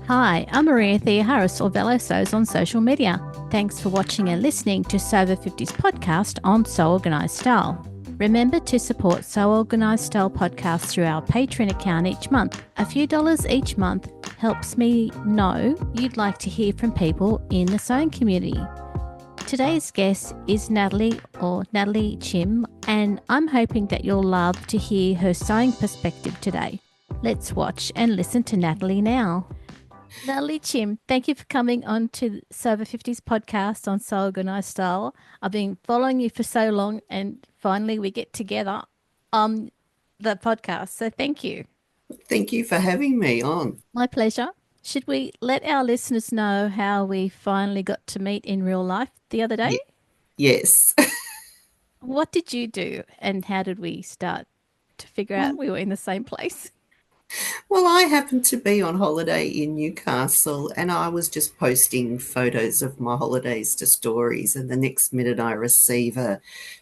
Hi, I'm Maria Thea Harris, or Velo Sews on social media. Thanks for watching and listening to Sew Over 50's podcast on Sew Organised Style. Remember to support Sew Organised Style podcast through our Patreon account each month. A few dollars each month helps me know you'd like to hear from people in the sewing community. Today's guest is Natalie Chim, and I'm hoping that you'll love to hear her sewing perspective today. Let's watch and listen to Natalie now. Natalie Chim, thank you for coming on to Sew Over 50's podcast on Sew Organised Style. I've been following you for so long, and finally we get together on the podcast. So thank you. Thank you for having me on. My pleasure. Should we let our listeners know how we finally got to meet in real life the other day? Yes. What did you do, and how did we start to figure out we were in the same place? Well, I happened to be on holiday in Newcastle and I was just posting photos of my holidays to stories, and the next minute I receive a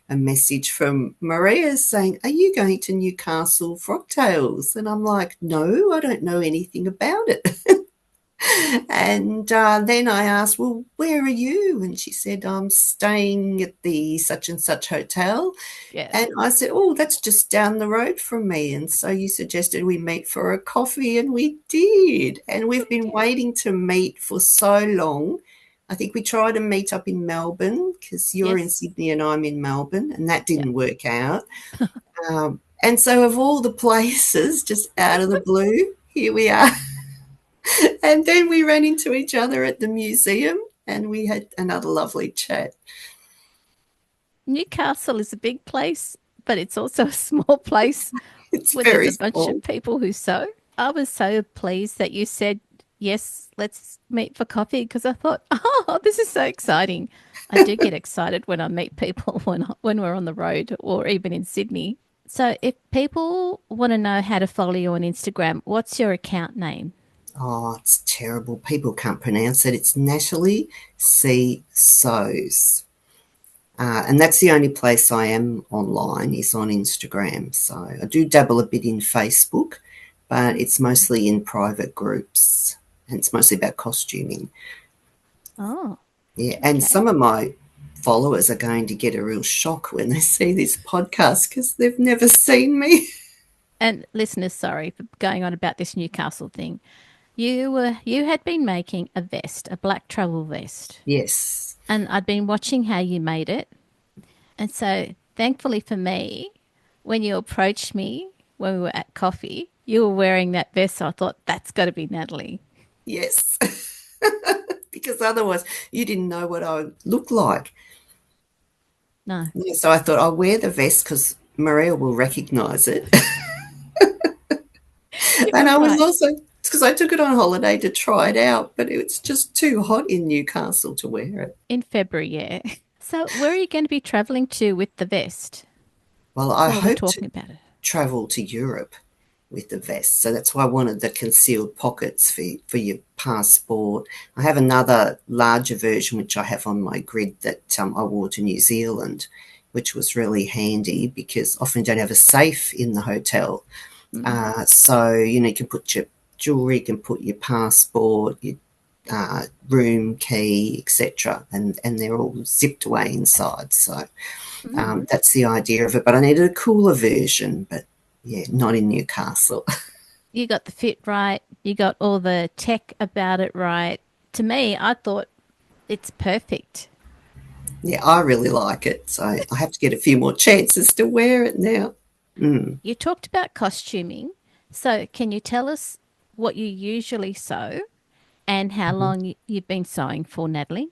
message from Maria saying, "Are you going to Newcastle Frogtails?" And I'm like, "No, I don't know anything about it." And then I asked, "Well, where are you?" And she said, "I'm staying at the such and such hotel." Yeah. And I said, "Oh, that's just down the road from me." And so you suggested we meet for a coffee, and we did. And we've been waiting to meet for so long. I think we tried to meet up in Melbourne because you're in Sydney and I'm in Melbourne, and that didn't work out. And so of all the places, just out of the blue, here we are. And then we ran into each other at the museum and we had another lovely chat. Newcastle is a big place, but it's also a small place It's where very there's a bunch small. of people who sew. I was so pleased that you said, yes, let's meet for coffee, because I thought, oh, this is so exciting. I do get excited when I meet people when we're on the road or even in Sydney. So if people want to know how to follow you on Instagram, what's your account name? Oh, it's terrible. People can't pronounce it. It's Natalie C. Sews. And that's the only place I am online is on Instagram. So I do dabble a bit in Facebook, but it's mostly in private groups and it's mostly about costuming. Oh, Yeah, and okay. some of my followers are going to get a real shock when they see this podcast because they've never seen me. And listeners, sorry for going on about this Newcastle thing. You had been making a vest, a black travel vest. Yes. And I'd been watching how you made it. And so, thankfully for me, when you approached me when we were at coffee, you were wearing that vest. So I thought, that's got to be Natalie. Yes. Because otherwise you didn't know what I would look like. No. Yeah, so I thought I'll wear the vest because Maria will recognise it. You And were I was right. also, because I took it on holiday to try it out, but it was just too hot in Newcastle to wear it. In February, yeah. So, where are you going to be traveling to with the vest Well, I while we're hope to talking about it? travel to Europe with the vest. So that's why I wanted the concealed pockets for your passport. I have another larger version, which I have on my grid that I wore to New Zealand, which was really handy because often you don't have a safe in the hotel. So, you can put your jewellery, you can put your passport, your room key, etc., and they're all zipped away inside. So that's the idea of it. But I needed a cooler version, but yeah, not in Newcastle. You got the fit right. You got all the tech about it right. To me, I thought it's perfect. Yeah, I really like it. So I have to get a few more chances to wear it now. You talked about costuming. So, can you tell us what you usually sew and how long you've been sewing for, Natalie?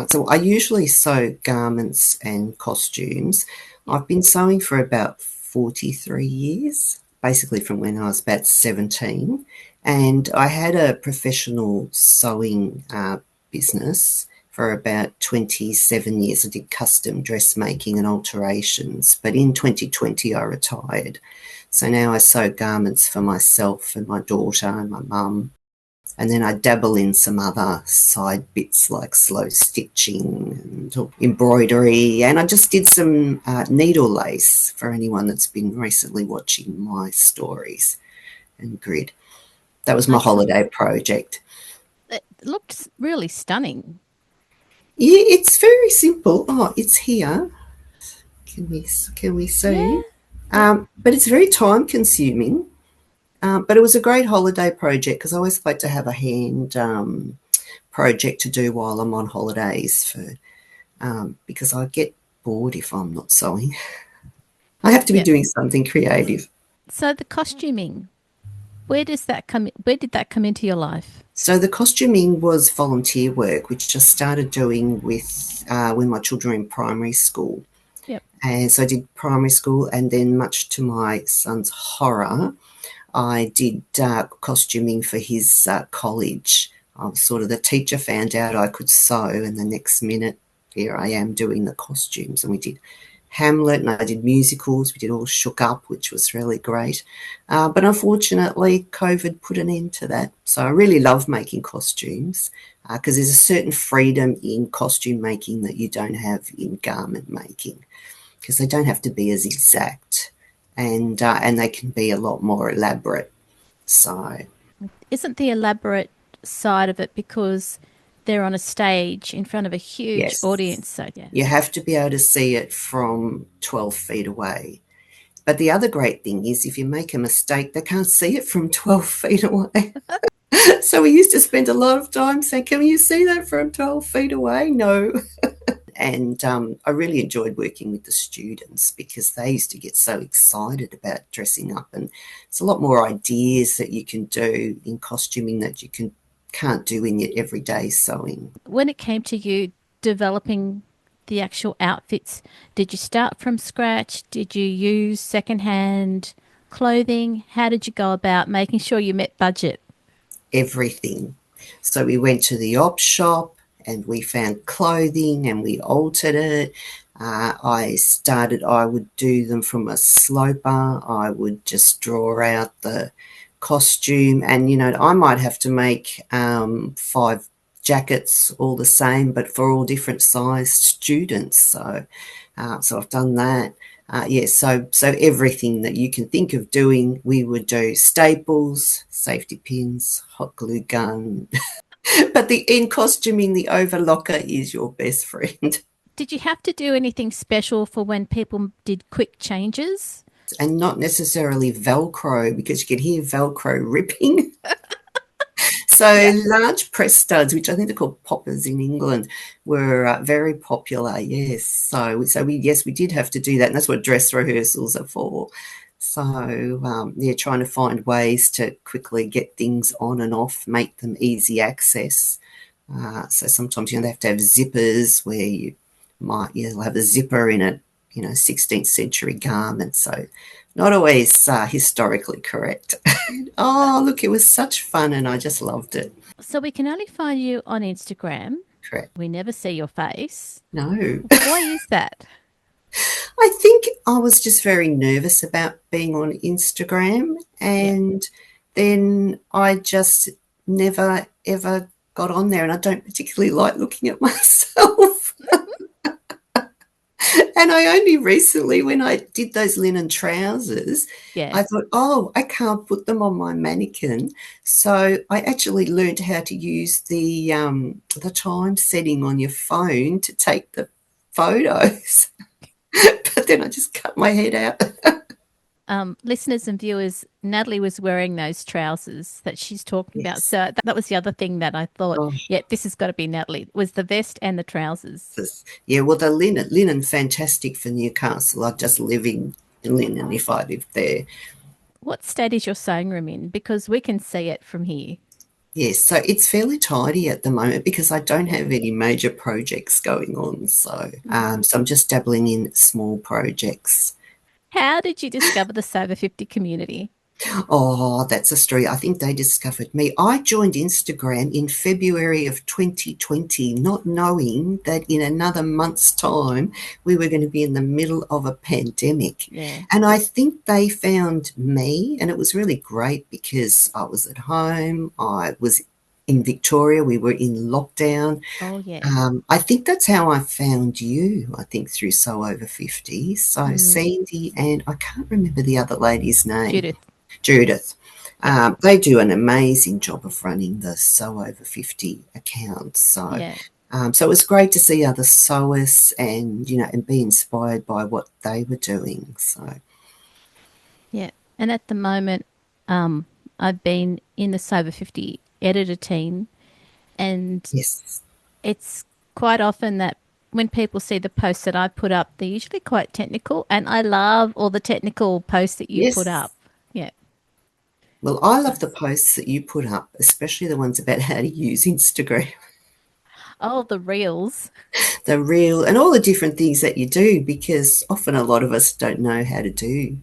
So I usually sew garments and costumes. Yeah. I've been sewing for about 43 years, basically from when I was about 17. And I had a professional sewing business for about 27 years. I did custom dressmaking and alterations, but in 2020 I retired. So now I sew garments for myself and my daughter and my mum. And then I dabble in some other side bits like slow stitching and embroidery. And I just did some needle lace for anyone that's been recently watching my stories and grid. That was my I saw holiday project. It looked really stunning. Yeah, it's very simple. Oh, it's here. Can we Yeah. see? Yep. But it's very time consuming. But it was a great holiday project because I always like to have a hand project to do while I'm on holidays because I get bored if I'm not sewing. I have to be Yep. doing something creative. So the costuming, where did that come into your life? So the costuming was volunteer work, which I started doing with when my children were in primary school. Yep. And so I did primary school, and then much to my son's horror, I did costuming for his college. Sort of the teacher found out I could sew, and the next minute, here I am doing the costumes. And we did Hamlet, and I did musicals. We did All Shook Up, which was really great. But unfortunately, COVID put an end to that. So I really love making costumes because there's a certain freedom in costume making that you don't have in garment making because they don't have to be as exact and they can be a lot more elaborate. So Isn't the elaborate side of it because they're on a stage in front of a huge yes, audience? So yeah. you have to be able to see it from 12 feet away. But the other great thing is if you make a mistake, they can't see it from 12 feet away. So we used to spend a lot of time saying, can you see that from 12 feet away? No. And I really enjoyed working with the students because they used to get so excited about dressing up, and it's a lot more ideas that you can do in costuming that you can't do in your everyday sewing. When it came to you developing the actual outfits, did you start from scratch? Did you use secondhand clothing? How did you go about making sure you met budget? Everything. So we went to the op shop and we found clothing and we altered it. I would do them from a sloper. I would just draw out the costume, and I might have to make 5 jackets all the same, but for all different sized students. So I've done that. So everything that you can think of doing, we would do staples, safety pins, hot glue gun. But in costuming, the overlocker is your best friend. Did you have to do anything special for when people did quick changes? And not necessarily Velcro because you can hear Velcro ripping. So Yeah. large press studs, which I think they're called poppers in England, were very popular. Yes, so we did have to do that, and that's what dress rehearsals are for. So trying to find ways to quickly get things on and off, make them easy access. So sometimes they have to have zippers where you'll have a zipper in a 16th century garment. So not always historically correct. Oh, look, it was such fun and I just loved it. So we can only find you on Instagram. Correct. We never see your face. No. Why is that? I think I was just very nervous about being on Instagram, Yeah. and then I just never ever got on there, and I don't particularly like looking at myself. And I only recently, when I did those linen trousers, Yeah. I thought, oh, I can't put them on my mannequin. So I actually learned how to use the time setting on your phone to take the photos. But then I just cut my head out. Listeners and viewers, Natalie was wearing those trousers that she's talking about. Yes. So that was the other thing that I thought, Oh, yeah, this has got to be Natalie, was the vest and the trousers. yeah, well, the linen, fantastic for Newcastle. I'd just live in linen if I lived there. What state is your sewing room in? Because we can see it from here. Yes, so it's fairly tidy at the moment because I don't have any major projects going on. So I'm just dabbling in small projects. How did you discover the Sober 50 community? Oh, that's a story. I think they discovered me. I joined Instagram in February of 2020, not knowing that in another month's time we were going to be in the middle of a pandemic. Yeah. And I think they found me, and it was really great because I was at home. I was in Victoria. We were in lockdown. Oh, yeah. I think that's how I found you, I think, through So Over 50. So Mm, Sandy and I can't remember the other lady's name. Judith. Judith. They do an amazing job of running the Sew Over 50 account. So, Yeah. so it was great to see other sewers and, and be inspired by what they were doing. So, Yeah. And at the moment, I've been in the Sober 50 editor team, and yes, it's quite often that when people see the posts that I put up, they're usually quite technical, and I love all the technical posts that you put yes. up. Yeah. Well, I love the posts that you put up, especially the ones about how to use Instagram, Oh, the reels. the reel, and all the different things that you do, because often a lot of us don't know how to do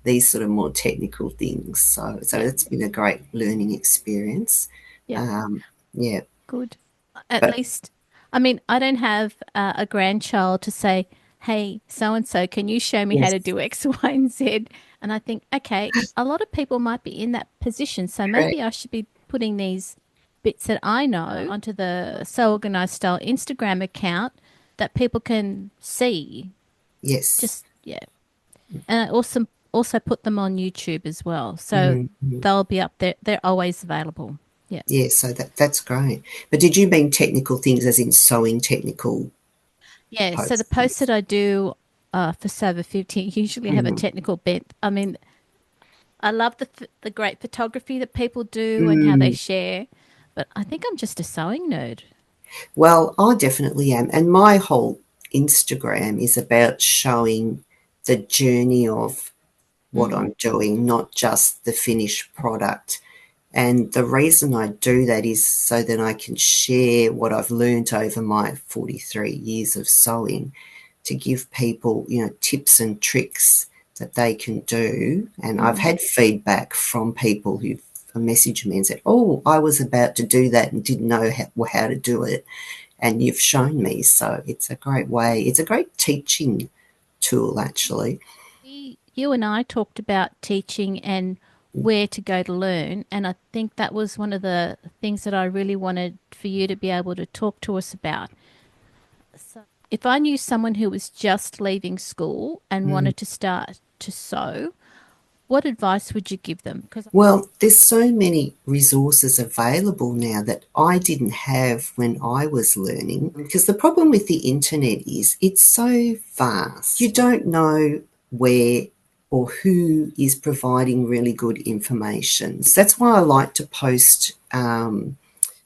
these sort of more technical things. So Yeah. it's been a great learning experience. Yeah. Um, yeah, Good. At but least, I mean, I don't have a grandchild to say, hey, so and so, can you show me how to yes, do X, Y, and Z? And I think, okay, a lot of people might be in that position. So correct. maybe I should be putting these bits that I know onto the So Organized Style Instagram account that people can see. Yes. Just, yeah. And I also put them on YouTube as well. So Mm-hmm. they'll be up there. They're always available. Yeah. Yeah, so that's great. But did you mean technical things as in sewing technical Yeah, so the posts? posts that I do for Sober 50 usually have a Mm. technical bent. I mean, I love the great photography that people do and how they Mm. share, but I think I'm just a sewing nerd. Well, I definitely am. And my whole Instagram is about showing the journey of what Mm, I'm doing, not just the finished product. And the reason I do that is so that I can share what I've learned over my 43 years of sewing to give people, tips and tricks that they can do. And I've mm. had feedback from people who've messaged me and said, oh, I was about to do that and didn't know how to do it. And you've shown me. So it's a great way. It's a great teaching tool, actually. You and I talked about teaching and where to go to learn, and I think that was one of the things that I really wanted for you to be able to talk to us about. So if I knew someone who was just leaving school and Mm. wanted to start to sew, what advice would you give them? Because Well, there's so many resources available now that I didn't have when I was learning. Because the problem with the internet is it's so vast. You don't know where or who is providing really good information. So that's why I like to post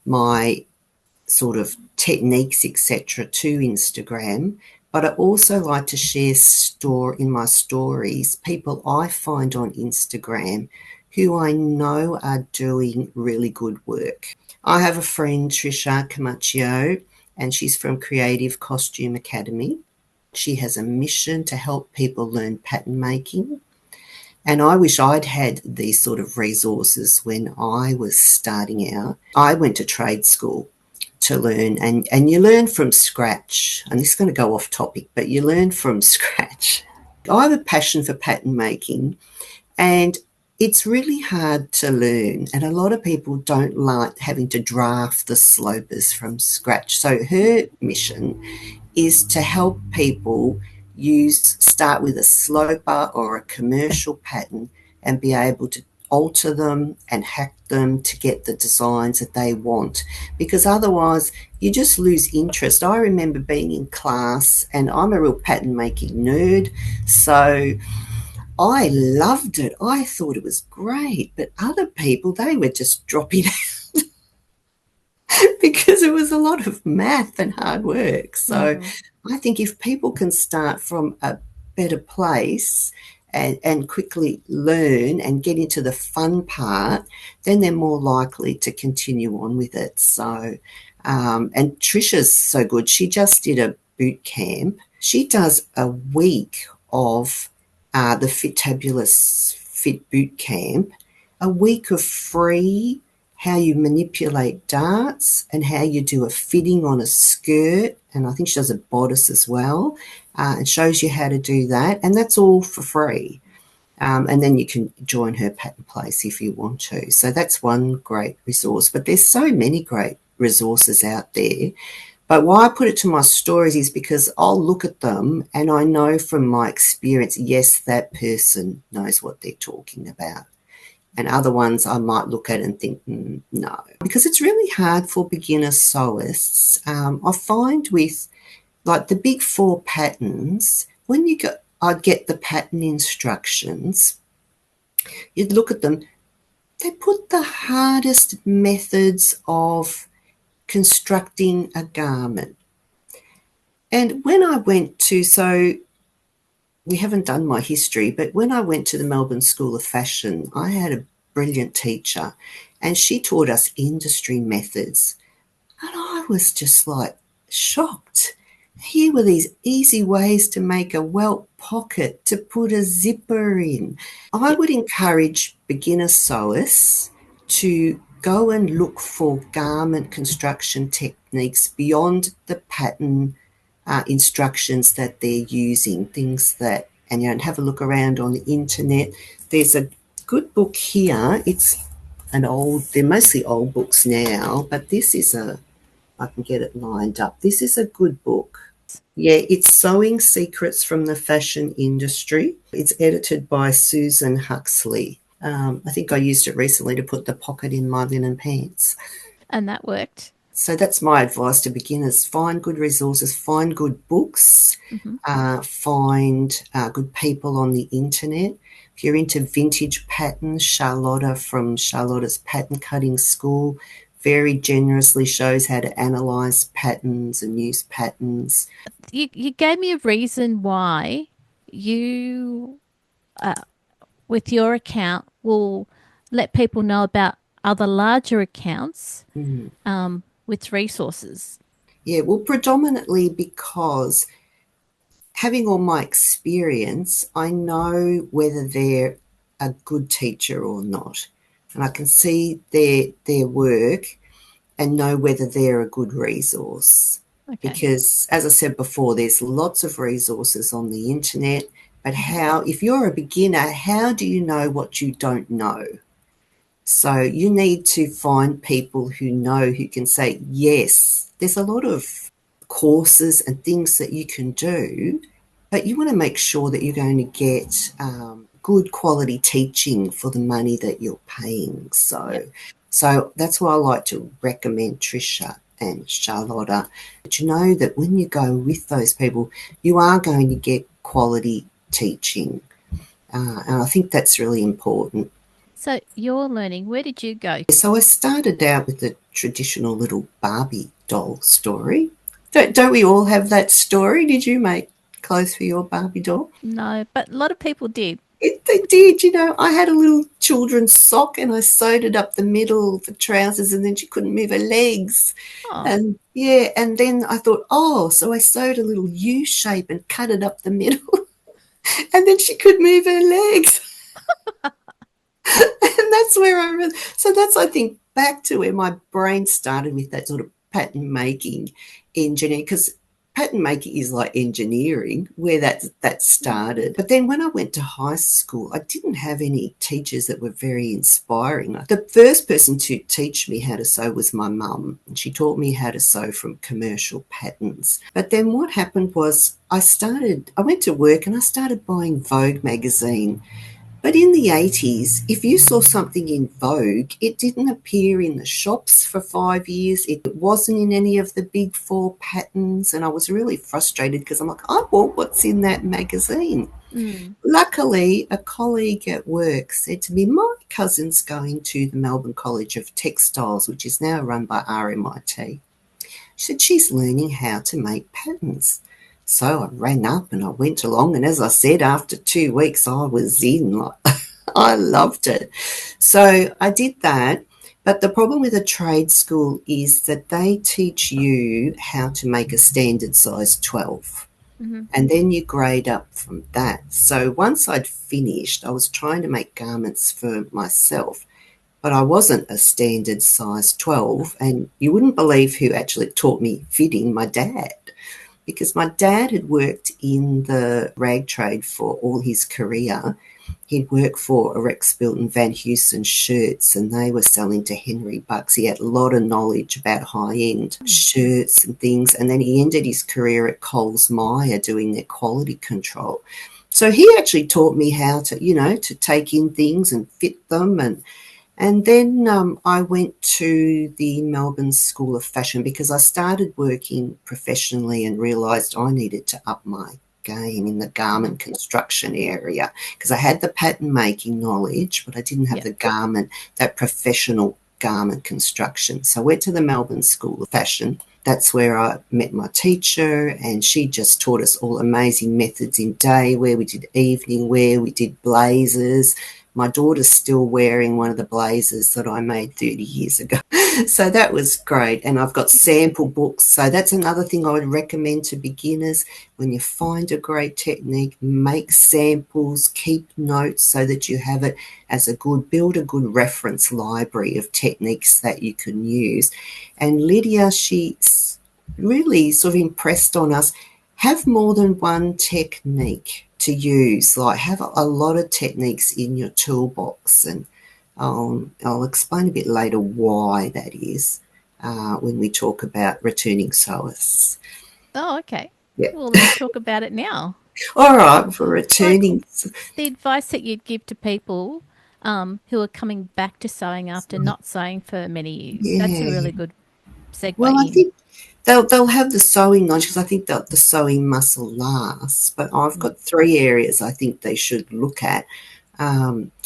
my sort of techniques, etc., to Instagram. But I also like to share in my stories people I find on Instagram who I know are doing really good work. I have a friend, Trisha Camaccio, and she's from Creative Costume Academy. She has a mission to help people learn pattern making. And I wish I'd had these sort of resources when I was starting out. I went to trade school to learn, and you learn from scratch. And this is going to go off topic, but you learn from scratch. I have a passion for pattern making, and it's really hard to learn. And a lot of people don't like having to draft the slopers from scratch. So her mission is to help people start with a sloper or a commercial pattern and be able to alter them and hack them to get the designs that they want, because otherwise you just lose interest. I remember being in class, and I'm a real pattern making nerd, so I loved it. I thought it was great, but other people, they were just dropping because it was a lot of math and hard work. So mm, I think if people can start from a better place and quickly learn and get into the fun part, then they're more likely to continue on with it. So, and Trisha's so good. She just did a boot camp. She does a week of the Fitabulous Fit Boot Camp, a week of free how you manipulate darts and how you do a fitting on a skirt. And I think she does a bodice as well, and shows you how to do that. And that's all for free. And then you can join her pattern place if you want to. So that's one great resource. But there's so many great resources out there. But why I put it to my stories is because I'll look at them and I know from my experience, yes, that person knows what they're talking about. And other ones I might look at and think, no. Because it's really hard for beginner sewists. I find with like the big 4 patterns, when I'd get the pattern instructions, you'd look at them, they put the hardest methods of constructing a garment. And when I went to, so we haven't done my history, but when I went to the Melbourne School of Fashion, I had a brilliant teacher and she taught us industry methods. And I was just like shocked. Here were these easy ways to make a welt pocket, to put a zipper in. I would encourage beginner sewists to go and look for garment construction techniques beyond the pattern instructions that they're using, things that, and have a look around on the internet. There's a good book here. It's they're mostly old books now, but this is I can get it lined up. This is a good book. Yeah, it's Sewing Secrets from the Fashion Industry. It's edited by Susan Huxley. I think I used it recently to put the pocket in my linen pants. And that worked. So that's my advice to beginners. Find good resources, find good books, find good people on the internet. If you're into vintage patterns, Charlotta from Charlotta's Pattern Cutting School very generously shows how to analyse patterns and use patterns. You gave me a reason why you, with your account, will let people know about other larger accounts with resources. Yeah, well, predominantly because having all my experience, I know whether they're a good teacher or not. And I can see their work and know whether they're a good resource. Okay. Because, as I said before, there's lots of resources on the internet, but if you're a beginner, how do you know what you don't know? So you need to find people who can say, yes, there's a lot of courses and things that you can do, but you want to make sure that you're going to get good quality teaching for the money that you're paying. So that's why I like to recommend Trisha and Charlotta. But you know that when you go with those people, you are going to get quality teaching. And I think that's really important. So you're learning. Where did you go? So I started out with the traditional little Barbie doll story. Don't we all have that story? Did you make clothes for your Barbie doll? No, but a lot of people did. They did, I had a little children's sock and I sewed it up the middle of the trousers and then she couldn't move her legs. Oh. And then I thought, so I sewed a little U shape and cut it up the middle and then she could move her legs. And that's where I think, back to where my brain started with that sort of pattern making engineering, because pattern making is like engineering, where that started. But then when I went to high school, I didn't have any teachers that were very inspiring. The first person to teach me how to sew was my mum, and she taught me how to sew from commercial patterns. But then what happened was I went to work and I started buying Vogue magazine. But in the 80s, if you saw something in Vogue, it didn't appear in the shops for 5 years. It wasn't in any of the big 4 patterns. And I was really frustrated because I'm like, I bought what's in that magazine. Luckily, a colleague at work said to me, my cousin's going to the Melbourne College of Textiles, which is now run by RMIT. She said she's learning how to make patterns. So I rang up and I went along, and as I said, after 2 weeks I was in. I loved it. So I did that. But the problem with a trade school is that they teach you how to make a standard size 12. And then you grade up from that. So once I'd finished, I was trying to make garments for myself, but I wasn't a standard size 12. And you wouldn't believe who actually taught me fitting: my dad. Because my dad had worked in the rag trade for all his career. He'd worked for Rex Bilton Van Heusen shirts, and they were selling to Henry Bucks. He had a lot of knowledge about high-end shirts and things. And then he ended his career at Coles Myer doing their quality control. So he actually taught me how to, to take in things and fit them. And then I went to the Melbourne School of Fashion because I started working professionally and realised I needed to up my game in the garment construction area because I had the pattern making knowledge, but I didn't have that professional garment construction. So I went to the Melbourne School of Fashion. That's where I met my teacher, and she just taught us all amazing methods in day wear. We did evening wear, we did blazers. My daughter's still wearing one of the blazers that I made 30 years ago. So that was great. And I've got sample books. So that's another thing I would recommend to beginners. When you find a great technique, make samples, keep notes so that you have it as build a good reference library of techniques that you can use. And Lydia, she really sort of impressed on us, have more than one technique to use, like have a lot of techniques in your toolbox, and I'll explain a bit later why that is when we talk about returning sewers. Oh, okay. Yeah. Well, let's talk about it now. All right, for returning. The advice that you'd give to people who are coming back to sewing after not sewing for many years. That's a really good segue Well, I in. think they'll have the sewing knowledge because I think that the sewing muscle lasts. But I've got 3 areas I think they should look at.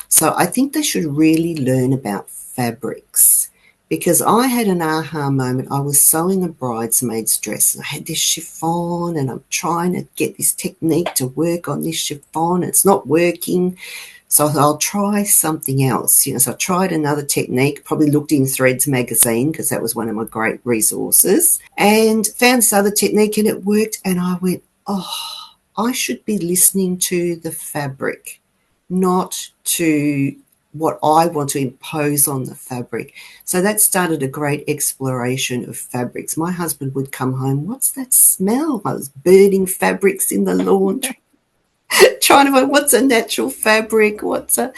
So I think they should really learn about fabrics, because I had an aha moment. I was sewing a bridesmaid's dress and I had this chiffon and I'm trying to get this technique to work on this chiffon. It's not working. So I thought I'll try something else. So I tried another technique, probably looked in Threads magazine because that was one of my great resources, and found this other technique and it worked. And I went, oh, I should be listening to the fabric, not to what I want to impose on the fabric. So that started a great exploration of fabrics. My husband would come home, what's that smell? I was burning fabrics in the laundry. Trying to find what's a natural fabric, what's a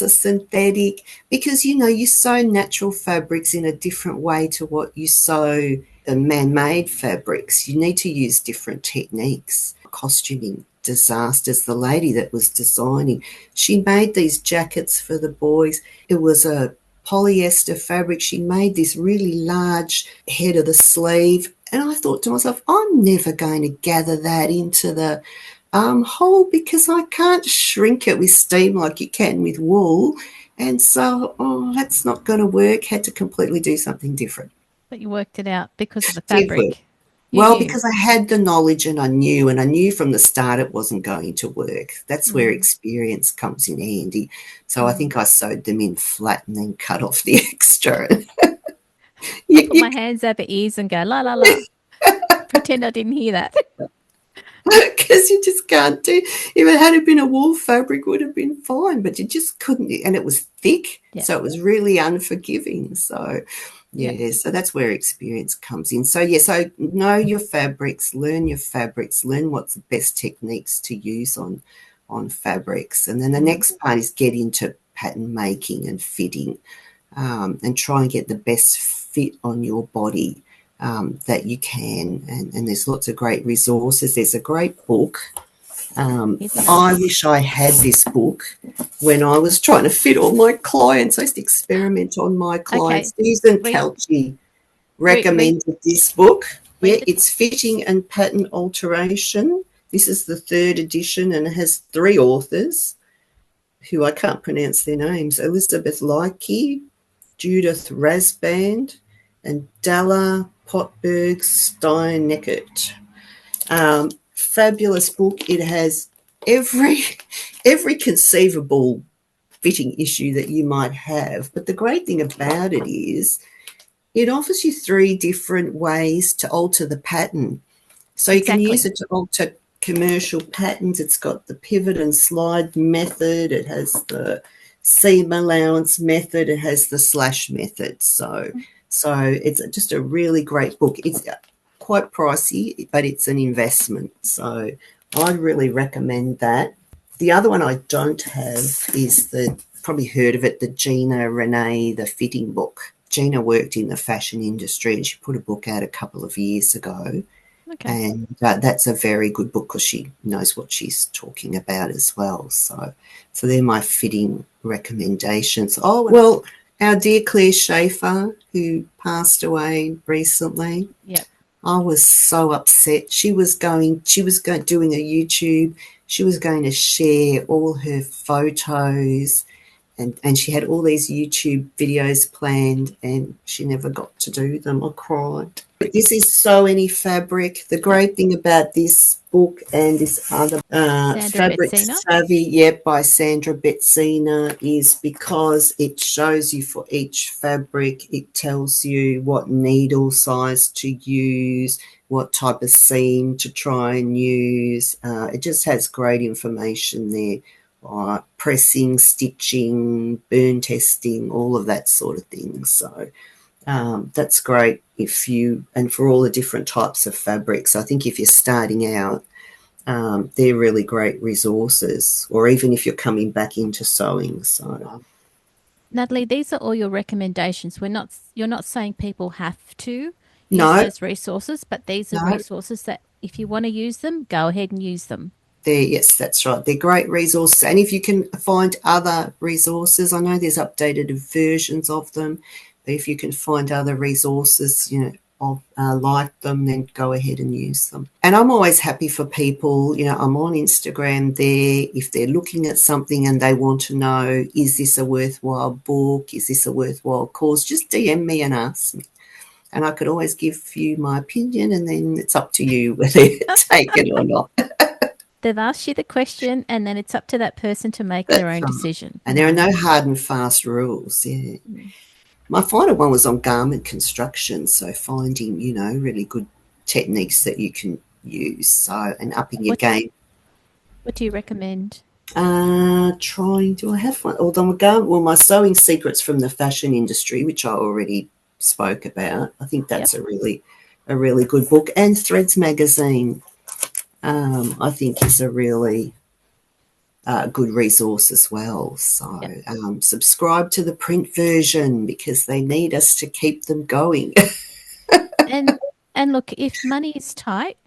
synthetic, because you sew natural fabrics in a different way to what you sew the man-made fabrics. You need to use different techniques. Costuming disasters. The lady that was designing, she made these jackets for the boys. It was a polyester fabric. She made this really large head of the sleeve, and I thought to myself, I'm never going to gather that into the armhole because I can't shrink it with steam like you can with wool. And so, that's not going to work. Had to completely do something different. But you worked it out because of the Did work. fabric. Well, because I had the knowledge and I knew from the start it wasn't going to work. That's where experience comes in handy. So I think I sewed them in flat and then cut off the extra. I put my hands over ears and go, la, la, la. Pretend I didn't hear that. Because you just can't do. If it had been a wool fabric, it would have been fine, but you just couldn't. And it was thick, so it was really unforgiving. So, so that's where experience comes in. So, so know your fabrics, learn what's the best techniques to use on fabrics. And then the next part is get into pattern making and fitting, and try and get the best fit on your body that you can, and there's lots of great resources. There's a great book. I wish I had this book when I was trying to fit all my clients. I used to experiment on my clients. Susan Calci recommended this book. It's Fitting and Pattern Alteration. This is the 3rd edition and it has 3 authors who I can't pronounce their names. Elizabeth Leike, Judith Rasband, and Dalla Potberg Steineckert. Fabulous book. It has every conceivable fitting issue that you might have. But the great thing about it is it offers you 3 different ways to alter the pattern. So you can use it to alter commercial patterns. It's got the pivot and slide method. It has the seam allowance method. It has the slash method. So it's just a really great book. It's quite pricey, but it's an investment. So I'd really recommend that. The other one I don't have is probably heard of it, the Gina Renee, the fitting book. Gina worked in the fashion industry and she put a book out a couple of years ago. Okay. And that's a very good book because she knows what she's talking about as well. So they're my fitting recommendations. Oh, well, our dear Claire Schaefer, who passed away recently. Yep. I was so upset. She was doing a YouTube. She was going to share all her photos, and she had all these YouTube videos planned, and she never got to do them. I cried. But this is Sew Any Fabric. The great thing about this book and this other Sandra Fabric Betsina. Savvy, by Sandra Betsina, is because it shows you for each fabric, it tells you what needle size to use, what type of seam to try and use. It just has great information there. Pressing, stitching, burn testing, all of that sort of thing. So that's great and for all the different types of fabrics. I think if you're starting out, they're really great resources, or even if you're coming back into sewing. So, Natalie, these are all your recommendations. You're not saying people have to use no, those resources, but these are resources that if you want to use them, go ahead and use them. yes, that's right. They're great resources. And if you can find other resources, I know there's updated versions of them, but if you can find other resources, like them, then go ahead and use them. And I'm always happy for people, I'm on Instagram there. If they're looking at something and they want to know, is this a worthwhile book? Is this a worthwhile course? Just DM me and ask me. And I could always give you my opinion, and then it's up to you whether you take it or not. They've asked you the question, and then it's up to that person to make their own decision. And there are no hard and fast rules. Yeah. My final one was on garment construction, so finding, really good techniques that you can use. So, and upping your game. What do you recommend? Do I have one? Although my sewing secrets from the fashion industry, which I already spoke about. I think that's a really good book. And Threads magazine, I think is a really good resource as well. So subscribe to the print version because they need us to keep them going. and look, if money is tight,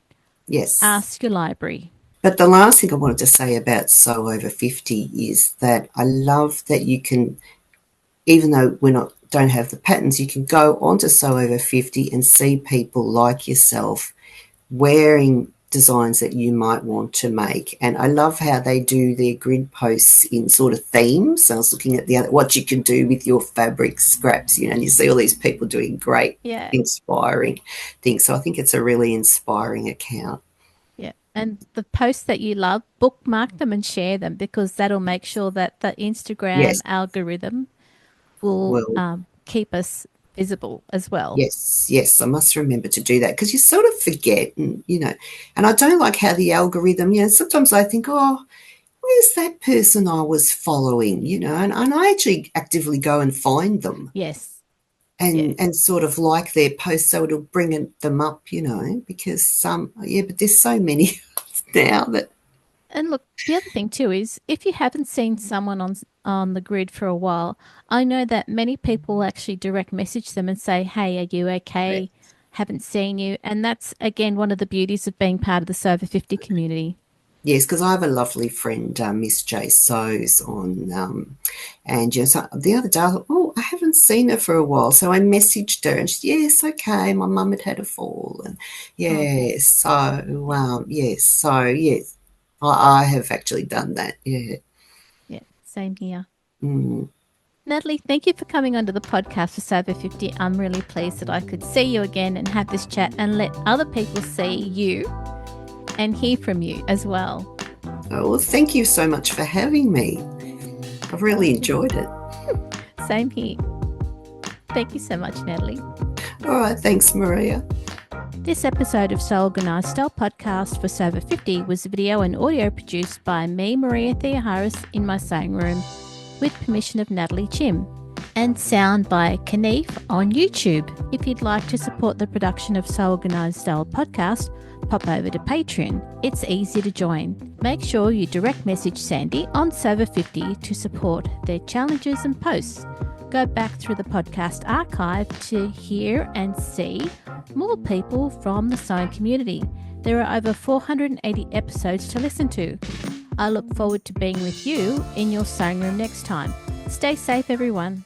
yes, ask your library. But the last thing I wanted to say about Sew Over 50 is that I love that you can, even though don't have the patterns, you can go onto Sew Over 50 and see people like yourself wearing designs that you might want to make. And I love how they do their grid posts in sort of themes. I was looking at what you can do with your fabric scraps, and you see all these people doing great, inspiring things. So I think it's a really inspiring account. Yeah. And the posts that you love, bookmark them and share them, because that'll make sure that the Instagram algorithm will keep us visible as well. Yes, I must remember to do that, because you sort of forget, and I don't like how the algorithm, sometimes I think, oh, where's that person I was following, and I actually actively go and find them. Yes. And sort of like their posts, so it'll bring them up, because but there's so many now that. And look, the other thing too is if you haven't seen someone on the grid for a while, I know that many people actually direct message them and say, hey, are you okay? Haven't seen you. And that's, again, one of the beauties of being part of the Sew Over 50 community. Yes, because I have a lovely friend, Miss J Sews on, and so the other day I thought, I haven't seen her for a while, so I messaged her, and she said, yes, okay, my mum had a fall, and I have actually done that. Yeah, same here. Mm. Natalie, thank you for coming onto the podcast for Sew Over 50. I'm really pleased that I could see you again and have this chat and let other people see you and hear from you as well. Oh, well, thank you so much for having me. I've really enjoyed it. Same here. Thank you so much, Natalie. All right, thanks, Maria. This episode of Sew Organised Style podcast for Sew Over 50 was video and audio produced by me, Maria Theoharis, in my sewing room with permission of Natalie Chim, and sound by Kaneef on YouTube. If you'd like to support the production of Sew Organised Style podcast, pop over to Patreon. It's easy to join. Make sure you direct message Sandy on Sew Over 50 to support their challenges and posts. go back through the podcast archive to hear and see more people from the sewing community. There are over 480 episodes to listen to. I look forward to being with you in your sewing room next time. Stay safe, everyone.